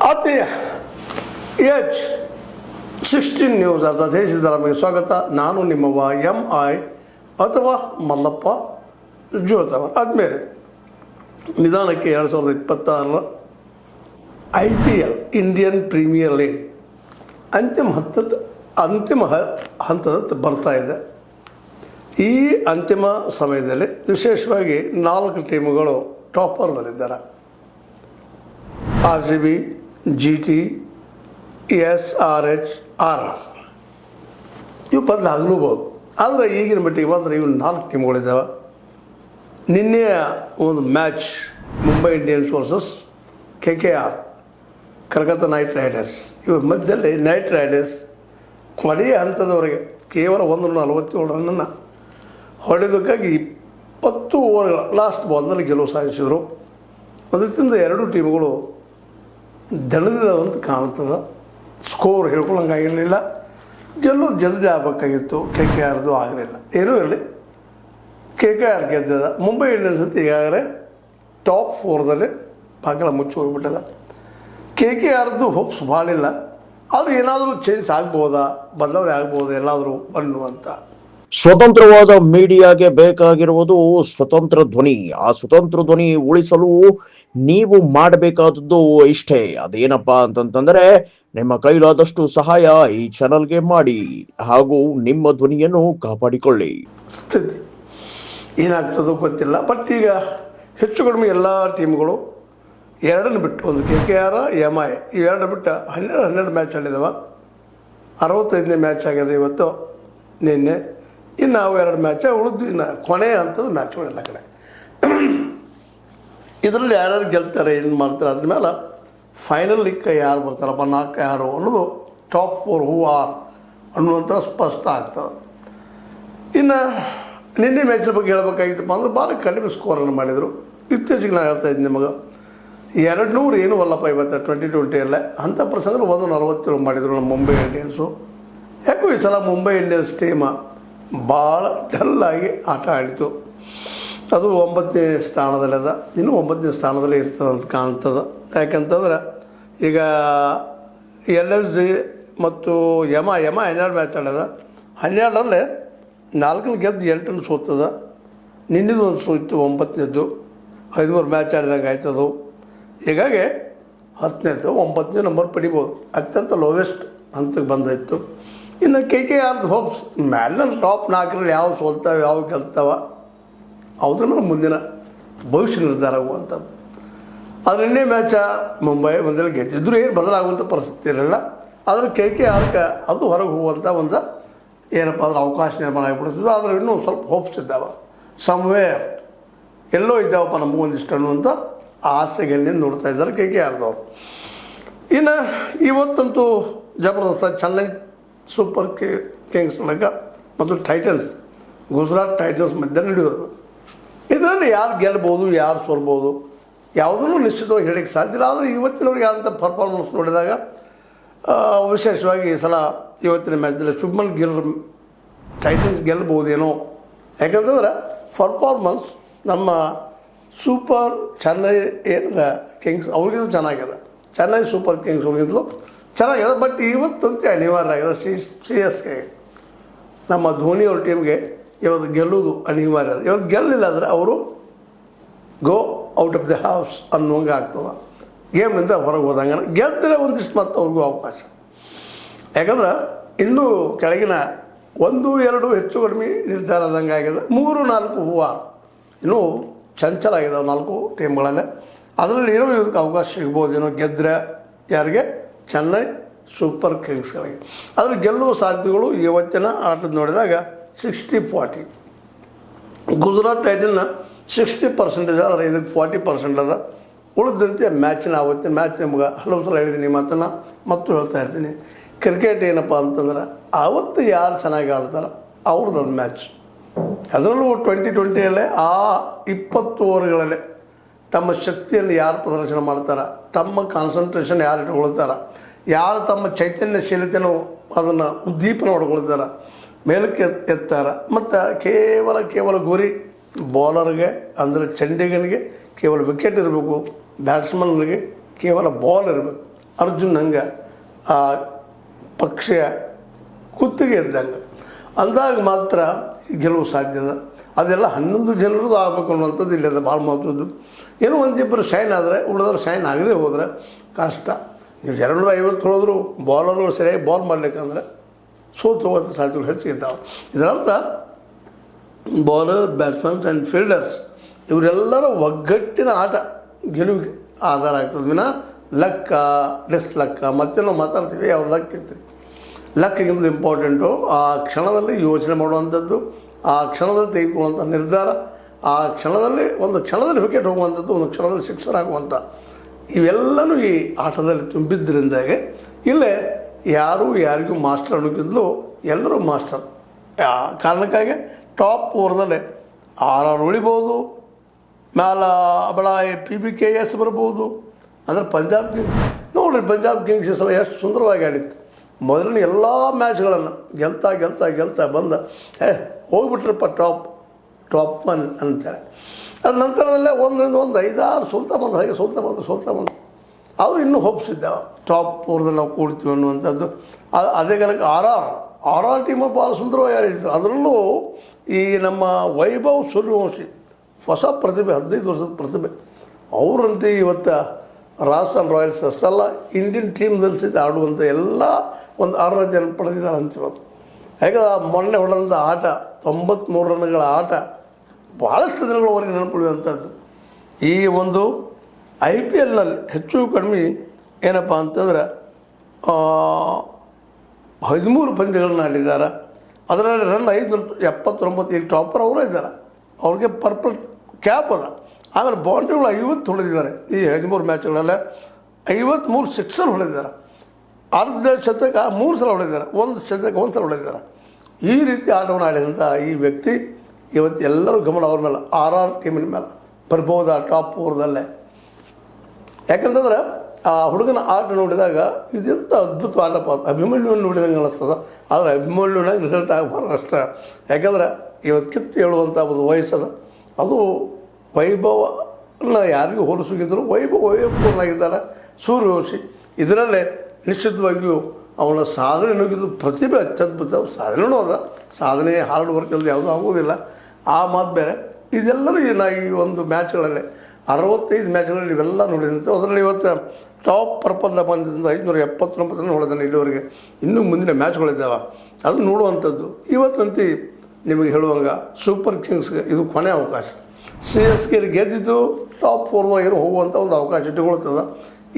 ಆತ್ಮೀಯ H16 news ಅರ್ಥಾತ್ ಹೇ ಸಿದ್ದರಾಮಯ್ಯ ಸ್ವಾಗತ. ನಾನು ನಿಮ್ಮವ MI ಅಥವಾ ಮಲ್ಲಪ್ಪ ಜೋತವರ್. ಆದ್ಮೇಲೆ ನಿಧಾನಕ್ಕೆ 2026 IPL ಇಂಡಿಯನ್ ಪ್ರೀಮಿಯರ್ ಲೀಗ್ ಅಂತಿಮ ಹಂತದ ಬರ್ತಾ ಇದೆ. ಈ ಅಂತಿಮ ಸಮಯದಲ್ಲಿ ವಿಶೇಷವಾಗಿ 4 ಟೀಮುಗಳು ಟಾಪರ್ನಲ್ಲಿದ್ದಾರೆ. RCB, GT, SRH, RR ಇವು ಬದಲಾಗಲೂಬೋದು. ಆದರೆ ಈಗಿನ ಮಟ್ಟಿಗೆ ಬಂದರೆ ಇವು 4 ಟೀಮ್ಗಳಿದ್ದಾವೆ. ನಿನ್ನೆಯ ಒಂದು match Mumbai Indians versus KKR Calcutta night Riders, ಇವ್ರ ಮಧ್ಯದಲ್ಲಿ ನೈಟ್ ರೈಡರ್ಸ್ ಕೊನೆಯ ಹಂತದವರೆಗೆ ಕೇವಲ 147 ರನ್ನನ್ನು ಹೊಡೆದಕ್ಕಾಗಿ 20 ಓವರ್ಗಳ ಲಾಸ್ಟ್ ಬಾಲ್ನಲ್ಲಿ ಗೆಲುವು ಸಾಧಿಸಿದರು. ಅದರಿಂದ 2 ಟೀಮ್ಗಳು ದಣದಿದವಂತ ಕಾಣ್ತದೆ. ಸ್ಕೋರ್ ಹೇಳ್ಕೊಳ್ಳೋಂಗಾಗಿರಲಿಲ್ಲ. ಗೆಲ್ಲೋದು ಜಲ್ದಿ ಆಗಬೇಕಾಗಿತ್ತು. KKRದು ಆಗಲಿಲ್ಲ. ಏನೂ ಇರಲಿ, KKR ಗೆದ್ದದ. ಮುಂಬೈ ಇಂಡಿಯನ್ಸ್ ಅಂತ ಈಗಾಗಲೇ ಟಾಪ್ 4ದಲ್ಲಿ ಬಾಗಿಲ ಮುಚ್ಚಿ ಹೋಗ್ಬಿಟ್ಟದ. KKRದು ಹೋಪ್ಸ್ ಭಾಳಿಲ್ಲ. ಆದರೂ ಏನಾದರೂ ಚೇಂಜ್ ಆಗ್ಬೋದಾ, ಬದಲಾವಣೆ ಆಗ್ಬೋದಾ ಎಲ್ಲಾದರೂ ಅನ್ನುವಂಥ. ಸ್ವತಂತ್ರವಾದ ಮೀಡಿಯಾಗೆ ಬೇಕಾಗಿರುವುದು ಸ್ವತಂತ್ರ ಧ್ವನಿ. ಆ ಸ್ವತಂತ್ರ ಧ್ವನಿ ಉಳಿಸಲು ನೀವು ಮಾಡಬೇಕಾದದ್ದು ಇಷ್ಟೇ. ಅದೇನಪ್ಪಾ ಅಂತಂತಂದ್ರೆ, ನಿಮ್ಮ ಕೈಲಾದಷ್ಟು ಸಹಾಯ ಈ ಚಾನಲ್ಗೆ ಮಾಡಿ ಹಾಗೂ ನಿಮ್ಮ ಧ್ವನಿಯನ್ನು ಕಾಪಾಡಿಕೊಳ್ಳಿ. ಸ್ಥಿತಿ ಏನಾಗ್ತದೋ ಗೊತ್ತಿಲ್ಲ. ಬಟ್ ಈಗ ಹೆಚ್ಚು ಕಡಿಮೆ ಎಲ್ಲ ಟೀಮ್ಗಳು 2 ಬಿಟ್ಟು, ಒಂದು KKR, MI ಇವೆರಡು ಬಿಟ್ಟು 12 ಮ್ಯಾಚ್ ಆಡಿದವ. 65ನೇ ಮ್ಯಾಚ್ ಆಗಿದೆ ಇವತ್ತು, ನಿನ್ನೆ. ಇನ್ನು ನಾವು 2 ಮ್ಯಾಚ ಉಳಿದ್ವಿ. ಇನ್ನು ಕೊನೆಯ ಹಂತದ ಮ್ಯಾಚ್ಗಳೆಲ್ಲ ಕಡೆ. ಇದರಲ್ಲಿ ಯಾರ್ಯಾರು ಗೆಲ್ತಾರೆ, ಏನು ಮಾಡ್ತಾರೆ, ಅದ್ರ ಮೇಲೆ ಫೈನಲ್ ಲಿಕ್ಕ ಯಾರು ಬರ್ತಾರಪ್ಪ, 4 ಯಾರು ಅನ್ನೋದು ಟಾಪ್ 4 ಹೂ ಆರ್ ಅನ್ನುವಂಥ ಸ್ಪಷ್ಟ ಆಗ್ತದೆ. ಇನ್ನು ನಿನ್ನೆ ಮ್ಯಾಚಿನ ಬಗ್ಗೆ ಹೇಳಬೇಕಾಗಿತ್ತಪ್ಪ ಅಂದ್ರೆ ಭಾಳ ಕಡಿಮೆ ಸ್ಕೋರನ್ನು ಮಾಡಿದರು. ಇತ್ತೀಚೆಗೆ ನಾನು ಹೇಳ್ತಾಯಿದ್ದೆ ನಿಮಗೆ 200 ಏನೂ ಅಲ್ಲಪ್ಪ ಇವತ್ತು 2020ಯಲ್ಲೇ. ಅಂಥ ಪ್ರಸಂಗ 147 ಮಾಡಿದರು ನಮ್ಮ ಮುಂಬೈ ಇಂಡಿಯನ್ಸು. ಯಾಕೋ ಈ ಸಲ ಮುಂಬೈ ಇಂಡಿಯನ್ಸ್ ಟೀಮ ಭಾಳ ಡಲ್ಲಾಗಿ ಆಟ ಆಡಿತು. ಅದು 9ನೇ ಸ್ಥಾನದಲ್ಲದ. ಇನ್ನೂ 9ನೇ ಸ್ಥಾನದಲ್ಲಿ ಇರ್ತದೆ ಅಂತ ಕಾಣ್ತದೆ. ಯಾಕಂತಂದ್ರೆ ಈಗ LSG ಮತ್ತು MI 12 ಮ್ಯಾಚ್ ಆಡ್ಯದ. 12ರಲ್ಲಿ 4 ಗೆದ್ದು 8 ಸೋತದ. ನಿನ್ನೆದು ಒಂದು ಸೋತು 9ನೇದು. 13 ಮ್ಯಾಚ್ ಆಡಿದಂಗೆ ಆಯ್ತದು. ಹೀಗಾಗಿ 10ನೇದು 9ನೇ ನಂಬರ್ ಪಡಿಬೋದು. ಅತ್ಯಂತ ಲೋವೆಸ್ಟ್ ಹಂತಕ್ಕೆ ಬಂದಾಯಿತು. ಇನ್ನು KKR's ಹೋಪ್ಸ್ ಮ್ಯಾಲಿನ ಟಾಪ್ 4ರಲ್ಲಿ ಯಾವ ಸೋಲ್ತಾವೆ, ಯಾವ ಗೆಲ್ತಾವ, ಅವ್ರ ಮೇಲೆ ಮುಂದಿನ ಭವಿಷ್ಯ ನಿರ್ಧಾರ ಆಗುವಂಥದ್ದು. ಆದರೆ ನಿನ್ನೆ ಮ್ಯಾಚ ಮುಂಬೈ ಒಂದಲ್ಲಿ ಗೆದ್ದಿದ್ರು ಏನು ಬದಲಾಗುವಂಥ ಪರಿಸ್ಥಿತಿ ಇರಲಿಲ್ಲ. ಆದರೆ KKRಗೆ ಅದು ಹೊರಗೆ ಹೋಗುವಂಥ ಒಂದು ಏನಪ್ಪ ಅಂದ್ರೆ ಅವಕಾಶ ನಿರ್ಮಾಣ ಆಗಿಬಿಡ್ತಿದ್ವು. ಆದರೆ ಇನ್ನೂ ಸ್ವಲ್ಪ ಹೋಪ್ಸ್ ಇದ್ದಾವೆ. ಸಮ್ವೇರ್ ಎಲ್ಲೋ ಇದ್ದಾವಪ್ಪ ನಮಗೊಂದಿಷ್ಟು ಅನ್ನುವಂಥ ಆಸೆಗೆ ನೋಡ್ತಾ ಇದ್ದಾರೆ KKRದವ್ರು. ಇನ್ನು ಇವತ್ತಂತೂ ಜಬರ್ದಸ್ತ ಚೆನ್ನೈ ಸೂಪರ್ ಕಿಂಗ್ಸ್ ಮತ್ತು ಟೈಟನ್ಸ್, ಗುಜರಾತ್ ಟೈಟನ್ಸ್ ಮಧ್ಯೆ ನಡೆಯೋದು. ಇದರಲ್ಲಿ ಯಾರು ಗೆಲ್ಬೋದು, ಯಾರು ಸೋಲ್ಬೋದು ಯಾವುದನ್ನು ನಿಶ್ಚಿತವಾಗಿ ಹೇಳಕ್ಕೆ ಸಾಧ್ಯ ಇಲ್ಲ. ಆದರೆ ಇವತ್ತಿನವ್ರಿಗೆ ಆದಂಥ ಪರ್ಫಾರ್ಮೆನ್ಸ್ ನೋಡಿದಾಗ ವಿಶೇಷವಾಗಿ ಈ ಸಲ ಇವತ್ತಿನ ಮ್ಯಾಚ್ದಲ್ಲಿ ಶುಭ್ಮನ್ ಗಿಲ್ ಟೈಟನ್ಸ್ ಗೆಲ್ಬೋದೇನೋ. ಯಾಕಂತಂದ್ರೆ ಪರ್ಫಾರ್ಮೆನ್ಸ್ ನಮ್ಮ ಸೂಪರ್ ಚೆನ್ನೈ ಏನಿದೆ ಕಿಂಗ್ಸ್ ಅವ್ರಿಗಿಂತ ಚೆನ್ನಾಗಿದೆ. ಚೆನ್ನೈ ಸೂಪರ್ ಕಿಂಗ್ಸ್ ಅವ್ರಿಗಿಂತಲೂ ಚೆನ್ನಾಗಿದೆ. ಬಟ್ ಇವತ್ತಂತೆ ಅನಿವಾರ್ಯ ಆಗಿದೆ CSK ನಮ್ಮ ಧೋನಿಯವ್ರ ಟೀಮ್ಗೆ ಇವತ್ತು ಗೆಲ್ಲುವುದು ಅನಿವಾರ್ಯ ಇದೆ. ಇವತ್ತು ಗೆಲ್ಲಿಲ್ಲ ಅಂದರೆ ಅವರು go out of the house ಅನ್ನುವಂಗೆ ಆಗ್ತದೆ. ಗೇಮ್ನಿಂದ ಹೊರಗೆ ಹೋದಂಗೆ. ಗೆದ್ದರೆ ಒಂದಿಷ್ಟು ಮತ್ತು ಅವ್ರಿಗೂ ಅವಕಾಶ. ಯಾಕಂದ್ರೆ ಇನ್ನೂ ಕೆಳಗಿನ 1, 2 ಹೆಚ್ಚು ಕಡಿಮೆ ನಿರ್ಧಾರ ಆದಂಗೆ ಆಗಿದೆ. 3, 4 ಹೂವಾರು ಇನ್ನೂ ಚಂಚಲ ಆಗಿದ್ದಾವೆ 4 ಟೀಮ್ಗಳಲ್ಲೇ. ಅದರಲ್ಲಿ ಏನೋ ಇದಕ್ಕೆ ಅವಕಾಶ ಸಿಗ್ಬೋದೇನೋ ಗೆದ್ದರೆ ಯಾರಿಗೆ, ಚೆನ್ನೈ ಸೂಪರ್ ಕಿಂಗ್ಸ್ಗಳಿಗೆ. ಆದರೆ ಗೆಲ್ಲುವ ಸಾಧ್ಯತೆಗಳು ಇವತ್ತಿನ ಆಟದ ನೋಡಿದಾಗ 60-40. ಗುಜರಾತ್ ಟೈಟನ್ನ 60% ಆದರೆ ಇದಕ್ಕೆ 40% ಅದ. ಉಳಿದಂತೆ ಮ್ಯಾಚಿನ ಆವತ್ತಿನ ಮ್ಯಾಚ್ ನಿಮ್ಗೆ ಹಲವು ಸಲ ಹೇಳಿದ್ದೀನಿ, ಮಾತನ್ನು ಮತ್ತು ಹೇಳ್ತಾ ಇರ್ತೀನಿ. ಕ್ರಿಕೆಟ್ ಏನಪ್ಪ ಅಂತಂದ್ರೆ ಆವತ್ತು ಯಾರು ಚೆನ್ನಾಗಿ ಆಡ್ತಾರೆ ಅವ್ರದ್ದು ಒಂದು ಮ್ಯಾಚ್. ಅದರಲ್ಲೂ 2020ಯಲ್ಲೇ ಆ 20 ಓವರ್ಗಳಲ್ಲೇ ತಮ್ಮ ಶಕ್ತಿಯನ್ನು ಯಾರು ಪ್ರದರ್ಶನ ಮಾಡ್ತಾರೆ, ತಮ್ಮ ಕಾನ್ಸಂಟ್ರೇಷನ್ ಯಾರು ಇಟ್ಕೊಳ್ತಾರೆ, ಯಾರು ತಮ್ಮ ಚೈತನ್ಯಶೀಲತೆಯನ್ನು ಅದನ್ನು ಉದ್ದೀಪನ ಮಾಡ್ಕೊಳ್ತಾರೆ, ಮೇಲಕ್ಕೆ ಎತ್ತಾರೆ. ಮತ್ತು ಕೇವಲ ಗುರಿ ಬೌಲರ್ಗೆ ಅಂದರೆ ಚೆಂಡಿಗನಿಗೆ ಕೇವಲ ವಿಕೆಟ್ ಇರಬೇಕು, ಬ್ಯಾಟ್ಸ್ಮನ್ನಿಗೆ ಕೇವಲ ಬಾಲ್ ಇರಬೇಕು. ಅರ್ಜುನ್ ಹಂಗೆ ಆ ಪಕ್ಷಿಯ ಕುತ್ತಿಗೆ ಇದ್ದಂಗೆ ಅಂದಾಗ ಮಾತ್ರ ಗೆಲುವು ಸಾಧ್ಯದ. ಅದೆಲ್ಲ 11 ಜನರದ್ದು ಆಗಬೇಕು ಅನ್ನುವಂಥದ್ದು ಇಲ್ಲದ ಭಾಳ ಮಹತ್ವದ್ದು. ಏನೋ ಒಂದಿಬ್ಬರು ಶೈನ್ ಆದರೆ ಉಳಿದವ್ರು ಶೈನ್ ಆಗದೆ ಹೋದರೆ ಕಷ್ಟ. ನೀವು 250 ಹೊಡೆದ್ರು ಬಾಲರ್ಗಳು ಸರಿಯಾಗಿ ಬಾಲ್ ಮಾಡಲಿಕ್ಕಂದ್ರೆ ಸೋತು ಹೋಗುವಂಥ ಸಾಧ್ಯತೆಗಳು ಹೆಚ್ಚಿದ್ದಾವೆ. ಇದರರ್ಥ ಬಾಲರ್, ಬ್ಯಾಟ್ಸ್ಮನ್ಸ್ ಆ್ಯಂಡ್ ಫೀಲ್ಡರ್ಸ್ ಇವರೆಲ್ಲರ ಒಗ್ಗಟ್ಟಿನ ಆಟ ಗೆಲುವಿಗೆ ಆಧಾರ ಆಗ್ತದೆ ವಿನ ಲಕ್ಕ ಡಿಸ್ ಲಕ್ಕ ಮತ್ತೆ ನಾವು ಮಾತಾಡ್ತೀವಿ ಅವ್ರ ಲಕ್ ಇತ್ತು. ಲಕ್ಕಿಗಿಂತ ಇಂಪಾರ್ಟೆಂಟು ಆ ಕ್ಷಣದಲ್ಲಿ ಯೋಚನೆ ಮಾಡುವಂಥದ್ದು, ಆ ಕ್ಷಣದಲ್ಲಿ ತೆಗೆದುಕೊಳ್ಳುವಂಥ ನಿರ್ಧಾರ, ಆ ಕ್ಷಣದಲ್ಲಿ ಒಂದು ಕ್ಷಣದಲ್ಲಿ ವಿಕೆಟ್ ಹೋಗುವಂಥದ್ದು, ಒಂದು ಕ್ಷಣದಲ್ಲಿ ಸಿಕ್ಸರ್ ಆಗುವಂಥ ಇವೆಲ್ಲವೂ ಈ ಆಟದಲ್ಲಿ ತುಂಬಿದ್ದರಿಂದಾಗೆ ಇಲ್ಲೇ ಯಾರೂ ಯಾರಿಗೂ ಮಾಸ್ಟರ್ ಅನ್ನೋಕ್ಕಿಂತಲೂ ಎಲ್ಲರೂ ಮಾಸ್ಟರ್. ಆ ಕಾರಣಕ್ಕಾಗಿ ಟಾಪ್ ಓವರ್ದಲ್ಲೇ 6 ಉಳಿಬೋದು, ಮ್ಯಾಲ ಬಡ PBKS ಬರ್ಬೋದು. ಅಂದರೆ ಪಂಜಾಬ್ ಕಿಂಗ್ಸ್ ನೋಡಿರಿ, ಪಂಜಾಬ್ ಕಿಂಗ್ಸ್ ಈ ಸಲ ಎಷ್ಟು ಸುಂದರವಾಗಿ ಆಡಿತ್ತು. ಮೊದಲಿನ ಎಲ್ಲ ಮ್ಯಾಚ್ಗಳನ್ನು ಗೆಲ್ತಾ ಬಂದ ಹೋಗ್ಬಿಟ್ರಪ್ಪ ಟಾಪ್ 1 ಅಂತೇಳಿ. ಅದ ನಂತರದಲ್ಲೇ ಒಂದರಿಂದ ಒಂದು 5-6 ಸೋಲ್ತಾ ಬಂದು ಅವರು ಇನ್ನೂ ಹೋಪ್ಸಿದ್ದಾವೆ ಟಾಪ್ 4ದಲ್ಲಿ ನಾವು ಕೂಡ್ತೀವಿ ಅನ್ನುವಂಥದ್ದು. ಅದೇ ಕಾರಣಕ್ಕೆ ಆರ್ ಆರ್ ಟೀಮು ಭಾಳ ಸುಂದರವಾಗಿ ಆಡಿದ್ರು. ಅದರಲ್ಲೂ ಈ ನಮ್ಮ ವೈಭವ್ ಸೂರ್ಯವಂಶಿ ಹೊಸ ಪ್ರತಿಭೆ, 15 ವರ್ಷದ ಪ್ರತಿಭೆ, ಅವರಂತೆ ಇವತ್ತು ರಾಜಸ್ಥಾನ್ ರಾಯಲ್ಸ್ ಅಷ್ಟಲ್ಲ ಇಂಡಿಯನ್ ಟೀಮ್ದಲ್ಲಿ ಸಹಿತ ಆಡುವಂಥ ಎಲ್ಲ ಒಂದು 6 ಜನ ಪಡೆದಿದ್ದಾರೆ ಅಂತ ಇವತ್ತು. ಯಾಕಂದ್ರೆ ಮೊನ್ನೆ ಹೊಡೆದಂಥ ಆಟ 93 ರನ್ಗಳ ಆಟ ಭಾಳಷ್ಟು ದಿನಗಳವರೆಗೆ ನೆನಪುಳಿಯುವಂಥದ್ದು. ಈ ಒಂದು IPLನಲ್ಲಿ ಹೆಚ್ಚು ಕಡಿಮೆ ಏನಪ್ಪ ಅಂತಂದ್ರೆ 13 ಪಂದ್ಯಗಳನ್ನ ಆಡಿದ್ದಾರೆ. ಅದರಲ್ಲಿ ರನ್ 579. ಈಗ ಟಾಪರ್ ಅವರೇ ಇದ್ದಾರೆ, ಅವ್ರಿಗೆ ಪರ್ಪಲ್ ಕ್ಯಾಪ್ ಅದ. ಆಮೇಲೆ ಬೌಂಡ್ರಿಗಳು 50 ಹೊಡೆದಿದ್ದಾರೆ. ಈ 13 ಮ್ಯಾಚ್ಗಳಲ್ಲೇ 53 ಸಿಕ್ಸರ್ ಹೊಡೆದಿದ್ದಾರೆ. ಅರ್ಧ ಶತಕ 3 ಸಲ ಹೊಡೆದಿದ್ದಾರೆ, 1 ಶತಕ 1 ಸಲ ಹೊಡೆದಿದ್ದಾರೆ. ಈ ರೀತಿ ಆಟವನ್ನು ಆಡಿದಂಥ ಈ ವ್ಯಕ್ತಿ ಇವತ್ತು ಎಲ್ಲರೂ ಗಮನ ಅವ್ರ ಮೇಲೆ, RR ಟೀಮಿನ ಮೇಲೆ ಬರ್ಬೋದು ಆ ಟಾಪ್ 4ದಲ್ಲೇ. ಯಾಕಂತಂದ್ರೆ ಆ ಹುಡುಗನ ಆಟ ನೋಡಿದಾಗ ಇದೆಂಥ ಅದ್ಭುತ ಆಟಪ್ಪ, ಅಭಿಮನ್ಯುವನ್ನು ನೋಡಿದಂಗೆ ಅನ್ನಿಸ್ತದ. ಆದರೆ ಅಭಿಮನ್ಯುನಾಗ ರಿಸಲ್ಟ್ ಆಗಬಾರ್ದು ಅಷ್ಟೇ. ಯಾಕಂದ್ರೆ ಇವತ್ತು ಕಿತ್ತು ಹೇಳುವಂಥ ಒಂದು ವಯಸ್ಸದ. ಅದು ವೈಭವನ ಯಾರಿಗೂ ಹೋಲಿಸಿದ್ರು ವೈಭವಪೂರ್ಣಾಗಿದ್ದಾರೆ ಸೂರ್ಯವಂಶಿ. ಇದರಲ್ಲೇ ನಿಶ್ಚಿತವಾಗಿಯೂ ಅವನ ಸಾಧನೆ ನುಗ್ಗಿದ್ದು ಪ್ರತಿಭೆ ಅತ್ಯದ್ಭುತ ಸಾಧನೆಯೂ ಅದ. ಸಾಧನೆ ಹಾರ್ಡ್ ವರ್ಕ್ ಅಲ್ಲದೆ ಯಾವುದೂ ಆಗೋದಿಲ್ಲ, ಆ ಮಾತು ಬೇರೆ. ಇದೆಲ್ಲರೂ ಈ ಒಂದು ಮ್ಯಾಚ್ಗಳಲ್ಲಿ 65 ಮ್ಯಾಚ್ಗಳಲ್ಲಿ ಇವೆಲ್ಲ ನೋಡಿದಂತೆ. ಅದರಲ್ಲಿ ಇವತ್ತು ಟಾಪ್ ಪರ್ಪಲ್ದಾಗ ಬಂದಿದ್ದ 579 ರನ್ ಹೊಡೆದಾನೆ ಇಲ್ಲಿವರೆಗೆ. ಇನ್ನೂ ಮುಂದಿನ ಮ್ಯಾಚ್ಗಳಿದ್ದಾವೆ, ಅದು ನೋಡುವಂಥದ್ದು. ಇವತ್ತಂತೂ ನಿಮಗೆ ಹೇಳುವಂಗೆ ಸೂಪರ್ ಕಿಂಗ್ಸ್ಗೆ ಇದು ಕೊನೆ ಅವಕಾಶ. CSK ಗೆದ್ದಿದ್ದು ಟಾಪ್ 4 ಹೋಗುವಂಥ ಒಂದು ಅವಕಾಶ ಇಟ್ಟುಕೊಳ್ತದೆ.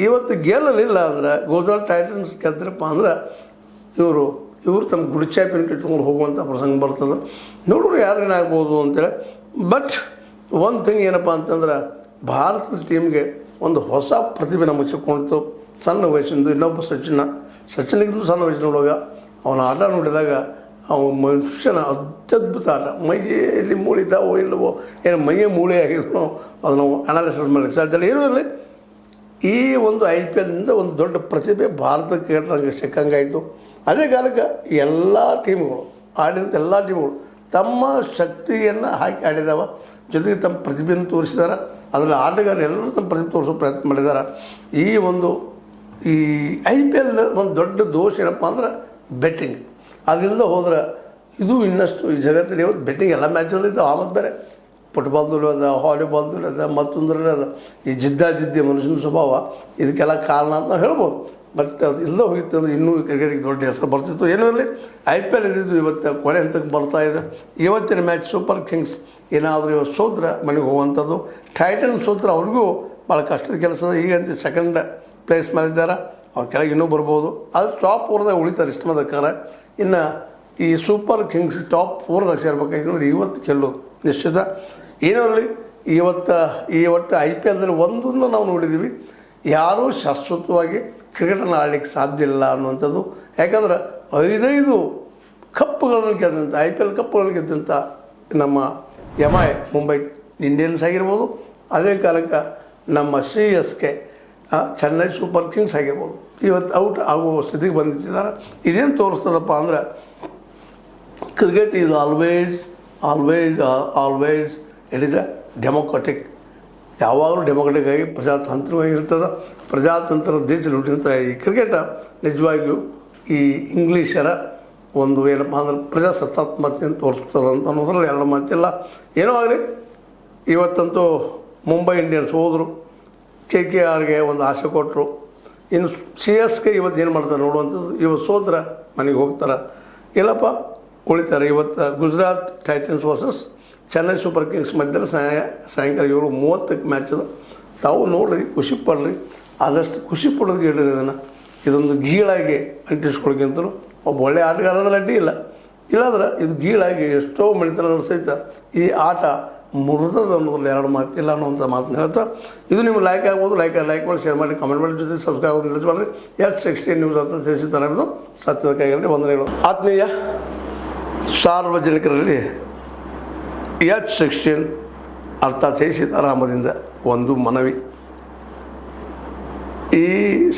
ಇವತ್ತು ಗೆಲ್ಲಲಿಲ್ಲ ಅಂದರೆ ಗುಜರಾತ್ ಟೈಟನ್ಸ್ ಗೆದ್ರಪ್ಪ ಅಂದ್ರೆ ಇವರು ತಮ್ಮ ಗುಡ್ ಚಾಂಪಿಯನ್ ಇಟ್ಕೊಂಡು ಹೋಗುವಂಥ ಪ್ರಸಂಗ ಬರ್ತದೆ. ನೋಡೋರು ಯಾರೇನಾಗ್ಬೋದು ಅಂತೇಳಿ. ಬಟ್ ಒಂದು ಥಿಂಗ್ ಏನಪ್ಪ ಅಂತಂದ್ರೆ ಭಾರತದ ಟೀಮ್ಗೆ ಒಂದು ಹೊಸ ಪ್ರತಿಭೆ ನಮಗೆ ಸಿಕ್ಕೊಂಡಿತ್ತು. ಸಣ್ಣ ವಯಸ್ಸಿಂದು ಇನ್ನೊಬ್ಬ ಸಚಿನ್ಗಿಂತ ಸಣ್ಣ ವಯಸ್ಸಿನೊಳಗೆ ಅವನ ಆಟ ನೋಡಿದಾಗ ಅವನ ಮನುಷ್ಯನ ಅತ್ಯದ್ಭುತ ಆಟ. ಮೈಯಲ್ಲಿ ಮೂಳಿದ್ದಾವೋ ಇಲ್ಲವೋ, ಏನು ಮೈಯೇ ಮೂಳೆ ಆಗಿದ್ನೋ ಅದನ್ನು ಅನಾಲಿಸಿಸ್ ಮಾಡಲಿಕ್ಕೆ ಸಾಧ್ಯ ಇಲ್ಲ. ಏನೂ ಇರಲಿ, ಈ ಒಂದು IPLನಿಂದ ಒಂದು ದೊಡ್ಡ ಪ್ರತಿಭೆ ಭಾರತ ಕ್ರಿಕೆಟ್ರಂಗೆ ಸಿಕ್ಕಂಗಾಯಿತು. ಅದೇ ಕಾಲಕ್ಕೆ ಎಲ್ಲ ಟೀಮ್ಗಳು ಆಡಿದಂಥ ಎಲ್ಲ ಟೀಮ್ಗಳು ತಮ್ಮ ಶಕ್ತಿಯನ್ನು ಹಾಕಿ ಆಡಿದಾವ, ಜೊತೆಗೆ ತಮ್ಮ ಪ್ರತಿಭೆಯನ್ನು ತೋರಿಸಿದ್ದಾರೆ. ಅದರಲ್ಲಿ ಆಟಗಾರರು ಎಲ್ಲರೂ ತಮ್ಮ ಪ್ರತಿಭೆ ತೋರಿಸೋ ಪ್ರಯತ್ನ ಮಾಡಿದ್ದಾರೆ. ಈ IPL ಒಂದು ದೊಡ್ಡ ದೋಷ ಏನಪ್ಪ ಅಂದ್ರೆ ಬೆಟ್ಟಿಂಗ್. ಅದರಿಂದ ಹೋದ್ರೆ ಇದು ಇನ್ನಷ್ಟು ಈ ಜಗತ್ತಲ್ಲಿ ಇವತ್ತು ಬೆಟ್ಟಿಂಗ್ ಎಲ್ಲ ಮ್ಯಾಚಲ್ಲಿ ಇದ್ದಾವೆ. ಆಮೇಲೆ ಬೇರೆ ಫುಟ್ಬಾಲ್ದಲ್ಲೂ ಅದ, ವಾಲಿಬಾಲ್ದಲ್ಲೂ ಅದ, ಮತ್ತೊಂದರಲ್ಲಿ ಅದ. ಈ ಜಿದ್ದಿ ಮನುಷ್ಯನ ಸ್ವಭಾವ ಇದಕ್ಕೆಲ್ಲ ಕಾರಣ ಅಂತ ನಾವು ಹೇಳ್ಬೋದು. ಬಟ್ ಅದು ಇಲ್ಲ ಹೋಗಿತ್ತು ಅಂದರೆ ಇನ್ನೂ ಕ್ರಿಕೆಟಿಗೆ ದೊಡ್ಡ ಹೆಸರು ಬರ್ತಿತ್ತು. ಏನೂ ಇರಲಿ, IPL ಇದ್ದಿದ್ದು ಇವತ್ತು ಕೊನೆ ಹಂತಕ್ಕೆ ಬರ್ತಾ ಇದೆ. ಇವತ್ತಿನ ಮ್ಯಾಚ್ ಸೂಪರ್ ಕಿಂಗ್ಸ್ ಏನಾದರೂ ಇವತ್ತು ಸೋತ್ರೆ ಮನೆಗೆ ಹೋಗುವಂಥದ್ದು. ಟೈಟನ್ ಸೋತ್ರೆ ಅವ್ರಿಗೂ ಭಾಳ ಕಷ್ಟದ ಕೆಲಸದ. ಈಗಂತ ಸೆಕೆಂಡ್ ಪ್ಲೇಸ್ ಮೇಲಿದ್ದಾರೆ, ಅವ್ರ ಕೆಳಗೆ ಇನ್ನೂ ಬರ್ಬೋದು. ಅದು ಟಾಪ್ 4ದಾಗ ಉಳಿತಾರೆ ಇಷ್ಟು ಮಂದಕ್ಕಾರ. ಇನ್ನು ಈ ಸೂಪರ್ ಕಿಂಗ್ಸ್ ಟಾಪ್ 4ದಾಗ ಸೇರ್ಬೇಕಾಯ್ತಂದ್ರೆ ಇವತ್ತು ಗೆಲ್ಲೋದು ನಿಶ್ಚಿತ. ಏನೂ ಇರಲಿ, ಈ ಒಟ್ಟು IPLದಲ್ಲಿ ಒಂದನ್ನು ನಾವು ನೋಡಿದ್ದೀವಿ, ಯಾರೂ ಶಾಶ್ವತವಾಗಿ ಕ್ರಿಕೆಟನ್ನು ಆಡಲಿಕ್ಕೆ ಸಾಧ್ಯ ಇಲ್ಲ ಅನ್ನುವಂಥದ್ದು. ಯಾಕಂದ್ರೆ 5 ಕಪ್ಪುಗಳನ್ನು ಗೆದ್ದಂಥ IPL ಕಪ್ಪುಗಳನ್ನು ಗೆದ್ದಂಥ ನಮ್ಮ MI ಮುಂಬೈ ಇಂಡಿಯನ್ಸ್ ಆಗಿರ್ಬೋದು, ಅದೇ ಕಾಲಕ್ಕೆ ನಮ್ಮ CSK ಚೆನ್ನೈ ಸೂಪರ್ ಕಿಂಗ್ಸ್ ಆಗಿರ್ಬೋದು, ಇವತ್ತು ಔಟ್ ಆಗುವ ಸ್ಥಿತಿಗೆ ಬಂದಿದ್ದಾರೆ. ಇದೇನು ತೋರಿಸ್ತದಪ್ಪ ಅಂದ್ರೆ cricket is always it is a democratic. ಯಾವಾಗಲೂ ಡೆಮೊಕ್ರೆಟಿಕ್ ಆಗಿ ಪ್ರಜಾತಾಂತ್ರಿಕವಾಗಿರ್ತದೆ. ಪ್ರಜಾತಂತ್ರದ ದೇಶದಲ್ಲಿ ಹುಟ್ಟಿದಂಥ ಈ ಕ್ರಿಕೆಟ ನಿಜವಾಗಿಯೂ ಈ ಇಂಗ್ಲೀಷರ ಒಂದು ಏನಪ್ಪ ಅಂದ್ರೆ ಪ್ರಜಾಸತ್ತಾತ್ಮಕತೆಯನ್ನು ತೋರಿಸ್ತದೆ ಅಂತ ಅನ್ನೋದ್ರಲ್ಲಿ ಎರಡು ಮಾತಿಲ್ಲ. ಏನೋ ಆಗಲಿ, ಇವತ್ತಂತೂ ಮುಂಬೈ ಇಂಡಿಯನ್ಸ್ ಹೋದರು, KKRಗೆ ಒಂದು ಆಸೆ ಕೊಟ್ಟರು. ಇನ್ನು CSK ಇವತ್ತು ಏನು ಮಾಡ್ತಾರೆ ನೋಡುವಂಥದ್ದು. ಇವತ್ತು ಸೋತ್ರ ಮನೆಗೆ ಹೋಗ್ತಾರೆ, ಇಲ್ಲಪ್ಪ ಉಳಿತಾರೆ. ಇವತ್ತು Gujarat Titans versus Chennai super Kings ಮಧ್ಯದಲ್ಲಿ ಸಾಯಂಕಾಲ 7:30 ಮ್ಯಾಚ್ ಅದ. ತಾವು ನೋಡ್ರಿ, ಖುಷಿ ಪಡ್ರಿ. ಆದಷ್ಟು ಖುಷಿ ಪಡೋದು ಹೇಳ್ರಿ. ಇದೊಂದು ಗೀಳಾಗಿ ಅಂಟಿಸ್ಕೊಳಕ್ಕಿಂತಲೂ ಒಬ್ಬ ಒಳ್ಳೆಯ ಆಟಗಾರದಲ್ಲಿ ಅಡ್ಡಿ ಇಲ್ಲ. ಇಲ್ಲಾಂದ್ರೆ ಇದು ಗೀಳಾಗಿ ಎಷ್ಟೋ ಮಣಿತನ ಸಹಿತ ಈ ಆಟ ಮುರಿದದ ಅನ್ನೋದ್ರಲ್ಲಿ ಎರಡು ಮಾತಿಲ್ಲ ಅನ್ನೋಂಥ ಮಾತನ್ನ ಹೇಳ್ತಾ, ಇದು ನಿಮ್ಗೆ ಲೈಕ್ ಆಗ್ಬೋದು. ಲೈಕ್ ಮಾಡಿ, ಶೇರ್ ಮಾಡಿ, ಕಮೆಂಟ್ ಮಾಡಿ, ಜೊತೆ ಸಬ್ಸ್ಕ್ರೈಬ್ ಆಗೋದು ನಿಲ್ಲಿಸಬೇಡ್ರಿ. H16 ನ್ಯೂಸ್ ಅಂತ ತಿಳಿಸಿದ್ದಾರೆ ಅನ್ನೋದು ಸತ್ಯದ ಕೈಗಳಲ್ಲಿ ವಂದನೆಗಳು. ಆತ್ಮೀಯ ಸಾರ್ವಜನಿಕರಲ್ಲಿ H16 ಅರ್ಥಾತ್ ಸೀತಾರಾಮದಿಂದ ಒಂದು ಮನವಿ. ಈ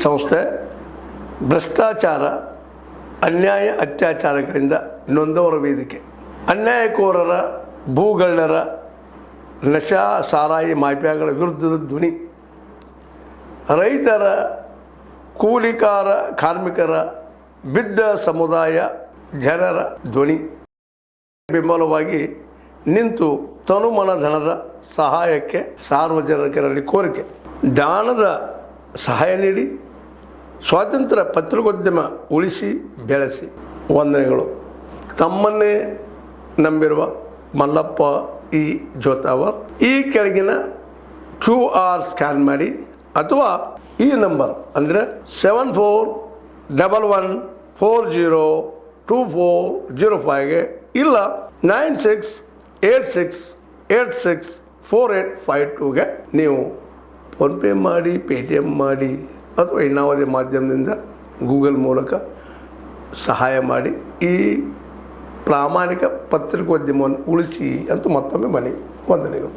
ಸಂಸ್ಥೆ ಭ್ರಷ್ಟಾಚಾರ, ಅನ್ಯಾಯ, ಅತ್ಯಾಚಾರಗಳಿಂದ ನೊಂದವರ ವೇದಿಕೆ. ಅನ್ಯಾಯಕೋರರ, ಭೂಗಳ್ಳರ, ನಶಾ ಸಾರಾಯಿ ಮಾಫಿಯಾಗಳ ವಿರುದ್ಧದ ಧ್ವನಿ. ರೈತರ, ಕೂಲಿಕಾರ, ಕಾರ್ಮಿಕರ, ಬಿದ್ದ ಸಮುದಾಯ ಜನರ ಧ್ವನಿ. ಬೆಂಬಲವಾಗಿ ನಿಂತು ತನುಮನ ಧನದ ಸಹಾಯಕ್ಕೆ ಸಾರ್ವಜನಿಕರಲ್ಲಿ ಕೋರಿಕೆ. ದಾನದ ಸಹಾಯ ನೀಡಿ ಸ್ವಾತಂತ್ರ್ಯ ಪತ್ರಿಕೋದ್ಯಮ ಉಳಿಸಿ ಬೆಳೆಸಿ. ವಂದನೆಗಳು. ತಮ್ಮನ್ನೇ ನಂಬಿರುವ ಮಲ್ಲಪ್ಪ ಇ ಜೋತಾವರ್. ಈ ಕೆಳಗಿನ QR ಸ್ಕ್ಯಾನ್ ಮಾಡಿ ಅಥವಾ ಈ ನಂಬರ್ ಅಂದರೆ 7411402405ಗೆ ಇಲ್ಲ 9686864852ಗೆ ನೀವು ಫೋನ್ಪೇ ಮಾಡಿ, Paytm ಮಾಡಿ ಅಥವಾ ಇನ್ನಾವುದೇ ಮಾಧ್ಯಮದಿಂದ ಗೂಗಲ್ ಮೂಲಕ ಸಹಾಯ ಮಾಡಿ ಈ ಪ್ರಾಮಾಣಿಕ ಪತ್ರಿಕೋದ್ಯಮವನ್ನು ಉಳಿಸಿ ಅಂತ ಮತ್ತೊಮ್ಮೆ ಮನವಿ. ವಂದನೆಗಳು.